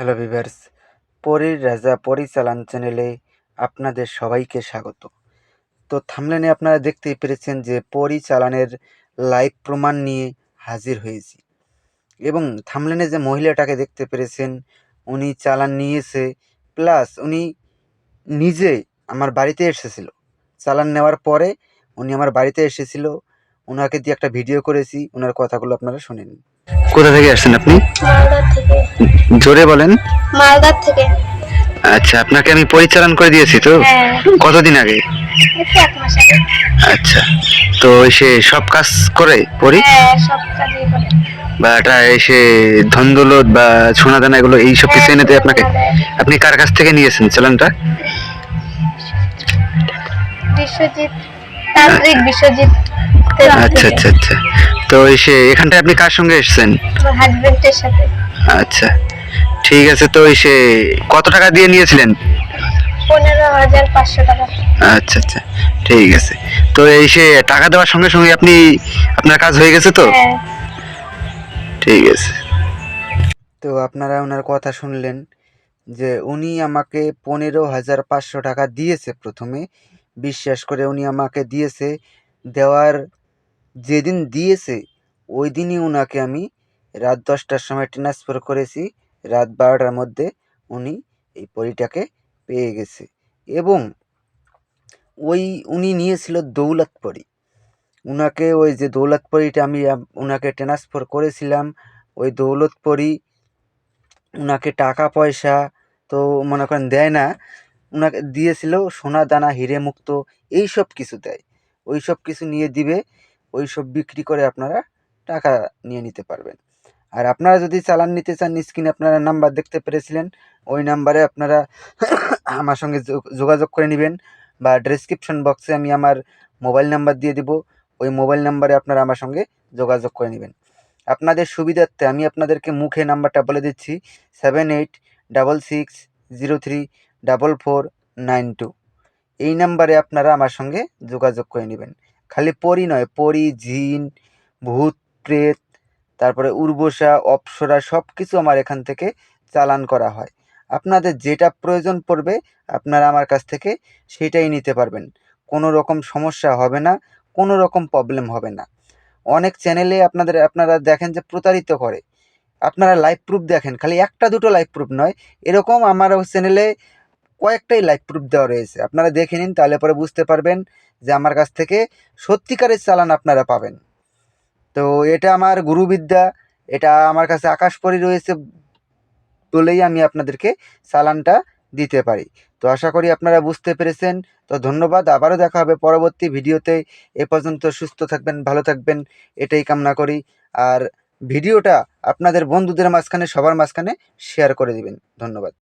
Hello viewers, পরীর রাজা পরিচালন চ্যানেলে আপনাদের সবাইকে স্বাগত। তো থাম্বনেলে আপনারা দেখতেই পেরেছেন যে পরিচালনের লাইভ প্রমাণ নিয়ে হাজির হয়েছি এবং থাম্বনেলে যে মহিলাটাকে দেখতে পেরেছেন উনি চালান নিয়েছে, প্লাস উনি নিজে আমার বাড়িতে এসেছিল। চালান নেওয়ার পরে উনি আমার বাড়িতে এসেছিল, ওনাকে দিয়ে একটা ভিডিও করেছি, ওনার কথাগুলো আপনারা শুনে নিন। কোথা থেকে আসছেন আপনি? মালদার থেকে। জোরে বলেন। মালদার থেকে। আচ্ছা, আপনাকে আমি পরিচালন করে দিয়েছি তো? হ্যাঁ। কতদিন আগে? এই তো 1 মাস আগে। আচ্ছা, তো সে সব কাজ করে পরি? হ্যাঁ, সব কাজই করে। বা এটা এসে ধন দৌলত বা সোনা দানা এগুলো এইসব কিছু এনে দেয় আপনাকে? সোনা দেয়। আপনি কার কাছ থেকে নিয়েছেন চালানটা? বিশ্বজিৎ, তান্ত্রিক বিশ্বজিৎ। আচ্ছা আচ্ছা আচ্ছা, তো এসে এখানটায় আপনি কার সঙ্গে এসেছেন? আমার হাজবেন্ডের সাথে। আচ্ছা, ঠিক আছে। তো এসে কত টাকা দিয়ে নিয়েছিলেন? 15,500 টাকা। আচ্ছা আচ্ছা, ঠিক আছে। তো এসে টাকা দেওয়ার সঙ্গে সঙ্গে আপনি আপনার কাজ হয়ে গেছে তো? হ্যাঁ। ঠিক আছে। তো আপনারা ওনার কথা শুনলেন যে উনি আমাকে 15,500 টাকা দিয়েছে প্রথমে, বিশ্বাস করে উনি আমাকে দিয়েছে। দেওয়ার যেদিন দিয়েছে ওই দিনই ওনাকে আমি রাত 10টার সময় ট্রান্সফার করেছি, রাত 12টার মধ্যে উনি এই পরীটাকে পেয়ে গেছে। এবং উনি নিয়েছিল দৌলত পরী। উনাকে ওই যে দৌলত পরীটা আমি ওনাকে ট্রান্সফার করেছিলাম, ওই দৌলত পরী উনাকে টাকা পয়সা তো মনে করেন দেয় না, উনাকে দিয়েছিল সোনা দানা হিরে মুক্ত এইসব কিছু দেয়। ওই সব কিছু নিয়ে দিবে, ওই সব বিক্রি করে আপনারা টাকা নিয়ে নিতে পারবেন। আর আপনারা যদি চালান নিতে চান, স্ক্রিনে আপনারা নাম্বার দেখতে পেরেছিলেন, ওই নাম্বারে আপনারা আমার সঙ্গে যোগাযোগ করে নেবেন, বা ডেসক্রিপশন বক্সে আমি আমার মোবাইল নাম্বার দিয়ে দিব, ওই মোবাইল নাম্বারে আপনারা আমার সঙ্গে যোগাযোগ করে নেবেন। আপনাদের সুবিধার্থে আমি আপনাদেরকে মুখে নাম্বারটা বলে দিচ্ছি, 7866034492। এই নাম্বারে আপনারা আমার সঙ্গে যোগাযোগ করে নেবেন। খালি পরি নয়, পরি, জিন, ভূত, প্রেত, তারপরে উর্বশা, অপ্সরা সব কিছু আমার এখান থেকে চালান করা হয়। আপনাদের যেটা প্রয়োজন পড়বে আপনারা আমার কাছ থেকে সেটাই নিতে পারবেন। কোনো রকম সমস্যা হবে না, কোনো রকম প্রবলেম হবে না। অনেক চ্যানেলে আপনারা দেখেন যে প্রতারিত করে। আপনারা লাইভ প্রুফ দেখেন, খালি একটা দুটো লাইভ প্রুফ নয়, এরকম আমার চ্যানেলে কয়েকটাই লাইভ প্রুফ দেওয়া রয়েছে। আপনারা দেখে নিন, তাহলে পরে বুঝতে পারবেন যে আমার কাছ থেকে সত্যিকারের চালান আপনারা পাবেন। তো এটা আমার গুরুবিদ্যা, এটা আমার কাছে আকাশপরি রয়েছে বলেই আমি আপনাদেরকে চালানটা দিতে পারি। তো আশা করি আপনারা বুঝতে পেরেছেন। তো ধন্যবাদ, আবারও দেখা হবে পরবর্তী ভিডিওতে। এ পর্যন্ত সুস্থ থাকবেন, ভালো থাকবেন, এটাই কামনা করি। আর ভিডিওটা আপনাদের বন্ধুদের মাঝখানে, সবার মাঝখানে শেয়ার করে দিবেন। ধন্যবাদ।